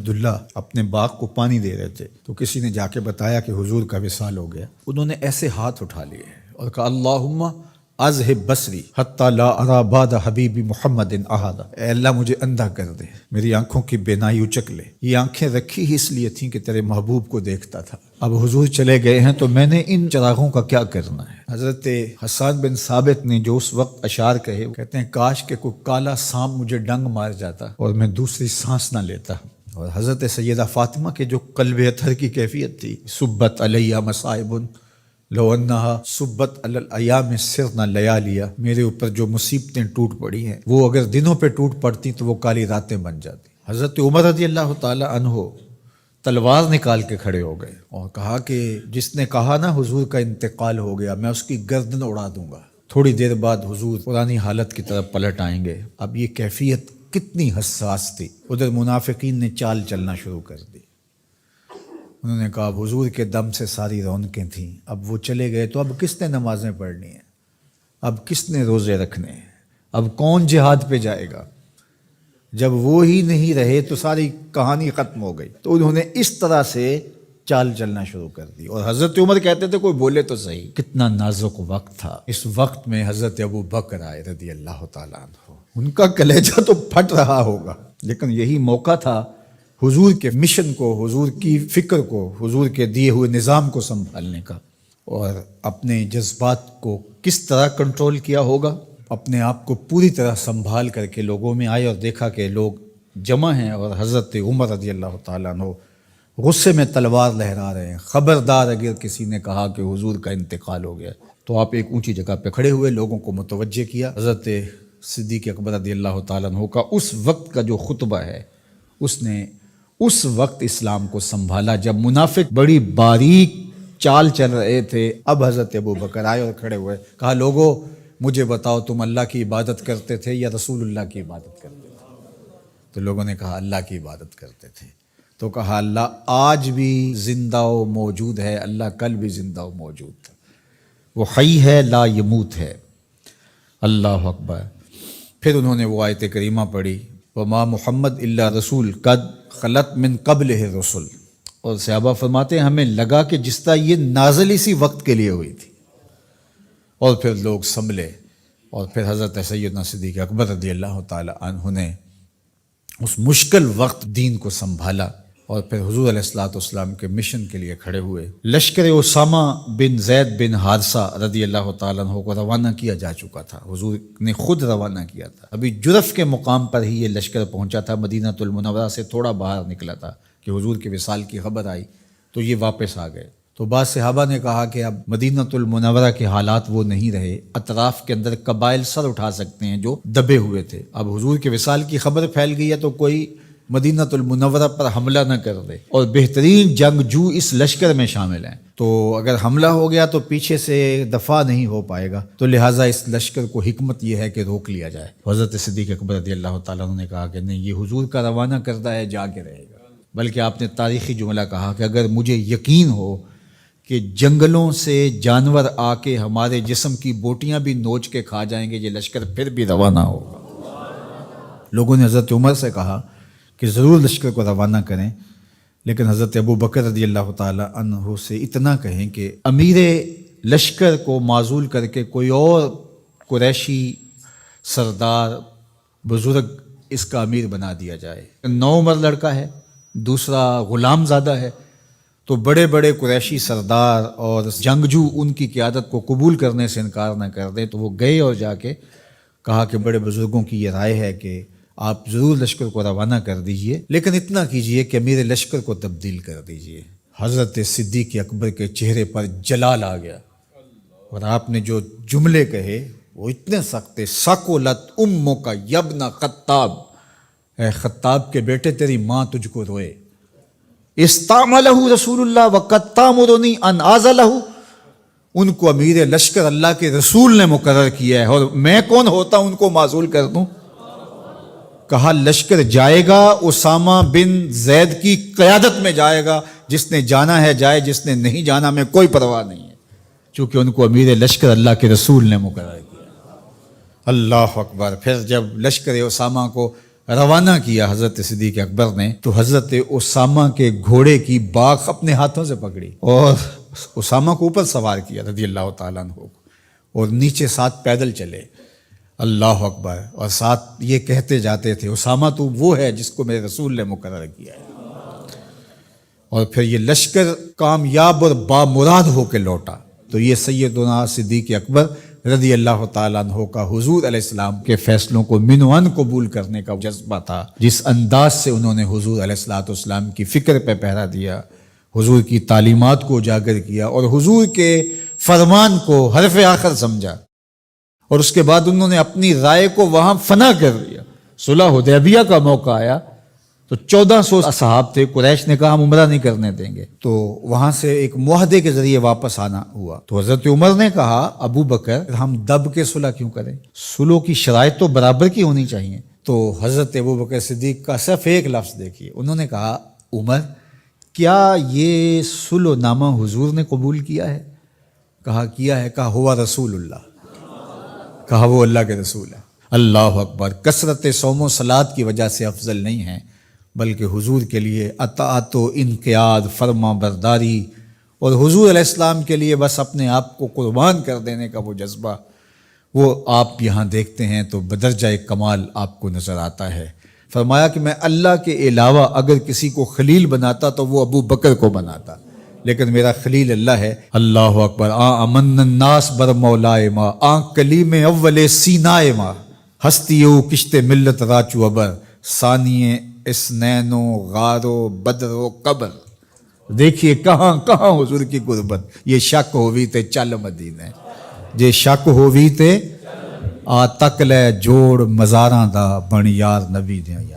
عبداللہ اپنے باغ کو پانی دے رہے تھے تو کسی نے جا کے بتایا کہ حضور کا وصال ہو گیا. انہوں نے ایسے ہاتھ اٹھا لیے اور کہا اللہم اذہب بصری حتی لا ارا بعد حبیبی محمد احد. اے اللہ مجھے اندھا کر دے، میری آنکھوں کی بینائی اچک لے. یہ آنکھیں رکھی ہی اس لیے تھیں کہ تیرے محبوب کو دیکھتا تھا، اب حضور چلے گئے ہیں تو میں نے ان چراغوں کا کیا کرنا ہے. حضرت حسان بن ثابت نے جو اس وقت اشعار کہے، کہتے ہیں کاش کہ کوئی کالا سانپ مجھے ڈنگ مار جاتا اور میں دوسری سانس نہ لیتا. اور حضرت سیدہ فاطمہ کے جو قلب اطہر کی کیفیت تھی، سبت علیہ مصائب لو انہا سبت علی الایام سرنا لیالیا، میرے اوپر جو مصیبتیں ٹوٹ پڑی ہیں وہ اگر دنوں پہ ٹوٹ پڑتی تو وہ کالی راتیں بن جاتی. حضرت عمر رضی اللہ تعالی عنہ تلوار نکال کے کھڑے ہو گئے اور کہا کہ جس نے کہا نا حضور کا انتقال ہو گیا میں اس کی گردن اڑا دوں گا. تھوڑی دیر بعد حضور پرانی حالت کی طرف پلٹ آئیں گے. اب یہ کیفیت کتنی حساس تھی. ادھر منافقین نے چال چلنا شروع کر دی. انہوں نے کہا اب حضور کے دم سے ساری رونقیں تھیں، اب وہ چلے گئے تو اب کس نے نمازیں پڑھنی ہیں، اب کس نے روزے رکھنے ہیں، اب کون جہاد پہ جائے گا. جب وہ ہی نہیں رہے تو ساری کہانی ختم ہو گئی. تو انہوں نے اس طرح سے چال چلنا شروع کر دی. اور حضرت عمر کہتے تھے کوئی بولے تو صحیح. کتنا نازک وقت تھا. اس وقت میں حضرت ابو بکر آئے رضی اللہ تعالیٰ عنہ. ان کا کلیجہ تو پھٹ رہا ہوگا، لیکن یہی موقع تھا حضور کے مشن کو، حضور کی فکر کو، حضور کے دیے ہوئے نظام کو سنبھالنے کا. اور اپنے جذبات کو کس طرح کنٹرول کیا ہوگا. اپنے آپ کو پوری طرح سنبھال کر کے لوگوں میں آئے اور دیکھا کہ لوگ جمع ہیں اور حضرت عمر رضی اللہ تعالیٰ عنہ غصے میں تلوار لہرا رہے ہیں. خبردار اگر کسی نے کہا کہ حضور کا انتقال ہو گیا. تو آپ ایک اونچی جگہ پہ کھڑے ہوئے، لوگوں کو متوجہ کیا. حضرت صدیق اکبر رضی اللہ تعالیٰ عنہ کا اس وقت کا جو خطبہ ہے، اس نے اس وقت اسلام کو سنبھالا جب منافق بڑی باریک چال چل رہے تھے. اب حضرت ابو بکر آئے اور کھڑے ہوئے، کہا لوگو مجھے بتاؤ تم اللہ کی عبادت کرتے تھے یا رسول اللہ کی عبادت کرتے تھے. تو لوگوں نے کہا اللہ کی عبادت کرتے تھے. تو کہا اللہ آج بھی زندہ و موجود ہے، اللہ کل بھی زندہ و موجود تھا، وہ حی ہے لا یموت ہے. اللہ اکبر. پھر انہوں نے وہ آیت کریمہ پڑھی وما محمد الا رسول قد خلت من قبلہ الرسل. اور صحابہ فرماتے ہیں ہمیں لگا کہ جس طرح یہ نازل اسی وقت کے لیے ہوئی تھی. اور پھر لوگ سنبھلے اور پھر حضرت سیدنا صدیق اکبر رضی اللہ تعالی عنہ نے اس مشکل وقت دین کو سنبھالا اور پھر حضور علیہ الصلوۃ والسلام کے مشن کے لیے کھڑے ہوئے. لشکر اسامہ بن زید بن حارثہ رضی اللہ تعالیٰ عنہ کو روانہ کیا جا چکا تھا. حضور نے خود روانہ کیا تھا. ابھی جرف کے مقام پر ہی یہ لشکر پہنچا تھا. مدینہ المنورہ سے تھوڑا باہر نکلا تھا کہ حضور کے وصال کی خبر آئی تو یہ واپس آ گئے. تو بعض صحابہ نے کہا کہ اب مدینہ المنورہ کے حالات وہ نہیں رہے، اطراف کے اندر قبائل سر اٹھا سکتے ہیں جو دبے ہوئے تھے. اب حضور کے وصال کی خبر پھیل گئی ہے تو کوئی مدینہ المنورہ پر حملہ نہ کر دے. اور بہترین جنگجو اس لشکر میں شامل ہیں، تو اگر حملہ ہو گیا تو پیچھے سے دفاع نہیں ہو پائے گا. تو لہٰذا اس لشکر کو حکمت یہ ہے کہ روک لیا جائے. حضرت صدیق اکبر رضی اللہ تعالیٰ عنہ نے کہا کہ نہیں، یہ حضور کا روانہ کردہ ہے، جا کے رہے گا. بلکہ آپ نے تاریخی جملہ کہا کہ اگر مجھے یقین ہو کہ جنگلوں سے جانور آ کے ہمارے جسم کی بوٹیاں بھی نوچ کے کھا جائیں گے، یہ لشکر پھر بھی روانہ ہوگا. لوگوں نے حضرت عمر سے کہا کہ ضرور لشکر کو روانہ کریں، لیکن حضرت ابو بکر رضی اللہ تعالی عنہ سے اتنا کہیں کہ امیر لشکر کو معزول کر کے کوئی اور قریشی سردار بزرگ اس کا امیر بنا دیا جائے. 9 عمر لڑکا ہے، دوسرا غلام زادہ ہے، تو بڑے بڑے قریشی سردار اور جنگجو ان کی قیادت کو قبول کرنے سے انکار نہ کر دیں. تو وہ گئے اور جا کے کہا کہ بڑے بزرگوں کی یہ رائے ہے کہ آپ ضرور لشکر کو روانہ کر دیجئے، لیکن اتنا کیجئے کہ امیر لشکر کو تبدیل کر دیجئے. حضرت صدیق اکبر کے چہرے پر جلال آ گیا اور آپ نے جو جملے کہے وہ اتنے سخت تھے. ثقلت امک یبن خطاب، اے خطاب کے بیٹے تیری ماں تجھ کو روئے. استعملہ رسول اللہ وقد تامرنی ان اعزلہ، ان کو امیر لشکر اللہ کے رسول نے مقرر کیا ہے اور میں کون ہوتا ان کو معزول کر دوں. کہا لشکر جائے گا اسامہ بن زید کی قیادت میں جائے گا، جس نے جانا ہے جائے، جس نے نہیں جانا میں کوئی پرواہ نہیں ہے، چونکہ ان کو امیر لشکر اللہ کے رسول نے مقرر کیا. اللہ اکبر. پھر جب لشکر اسامہ کو روانہ کیا حضرت صدیق اکبر نے تو حضرت اسامہ کے گھوڑے کی باک اپنے ہاتھوں سے پکڑی اور اسامہ کو اوپر سوار کیا رضی اللہ تعالیٰ عنہ کو، اور نیچے ساتھ پیدل چلے، اللہ اکبر، اور ساتھ یہ کہتے جاتے تھے اسامہ تو وہ ہے جس کو میرے رسول نے مقرر کیا ہے۔ اور پھر یہ لشکر کامیاب اور بامراد ہو کے لوٹا۔ تو یہ سیدنا صدیق اکبر رضی اللہ تعالیٰ عنہ کا حضور علیہ السلام کے فیصلوں کو من و عن قبول کرنے کا جذبہ تھا، جس انداز سے انہوں نے حضور علیہ السلام کی فکر پہ پہرا دیا، حضور کی تعلیمات کو اجاگر کیا اور حضور کے فرمان کو حرف آخر سمجھا، اور اس کے بعد انہوں نے اپنی رائے کو وہاں فنا کر دیا۔ صلح حدیبیہ کا موقع آیا تو 1400 اصحاب تھے، قریش نے کہا ہم عمرہ نہیں کرنے دیں گے، تو وہاں سے ایک معاہدے کے ذریعے واپس آنا ہوا۔ تو حضرت عمر نے کہا ابو بکر ہم دب کے صلح کیوں کریں، صلح کی شرائط تو برابر کی ہونی چاہیے۔ تو حضرت ابو بکر صدیق کا صرف ایک لفظ دیکھیے، انہوں نے کہا عمر کیا یہ صلح نامہ حضور نے قبول کیا ہے؟ کہا کیا ہے۔ کہا ہوا رسول اللہ، کہا وہ اللہ کے رسول ہے۔ اللہ اکبر، کثرت صوم و صلات کی وجہ سے افضل نہیں ہیں، بلکہ حضور کے لیے اطاعت و انقیاد، فرما برداری، اور حضور علیہ السلام کے لیے بس اپنے آپ کو قربان کر دینے کا وہ جذبہ، وہ آپ یہاں دیکھتے ہیں تو بدرجہ کمال آپ کو نظر آتا ہے۔ فرمایا کہ میں اللہ کے علاوہ اگر کسی کو خلیل بناتا تو وہ ابو بکر کو بناتا، لیکن میرا خلیل اللہ ہے۔ اللہ اکبر، امن الناس بر مولائے ما، کلیم اول سینائے ما، ہستیو کشت ملت راچو ابر، ثانیے اسنین و غار و بدر و قبر۔ دیکھیے کہاں کہاں حضور کی قربت۔ یہ شک ہووی تے چل مدینے، جے شک ہووی تے آ تک لے جوڑ مزاراں دا بن یار نبی دیاں۔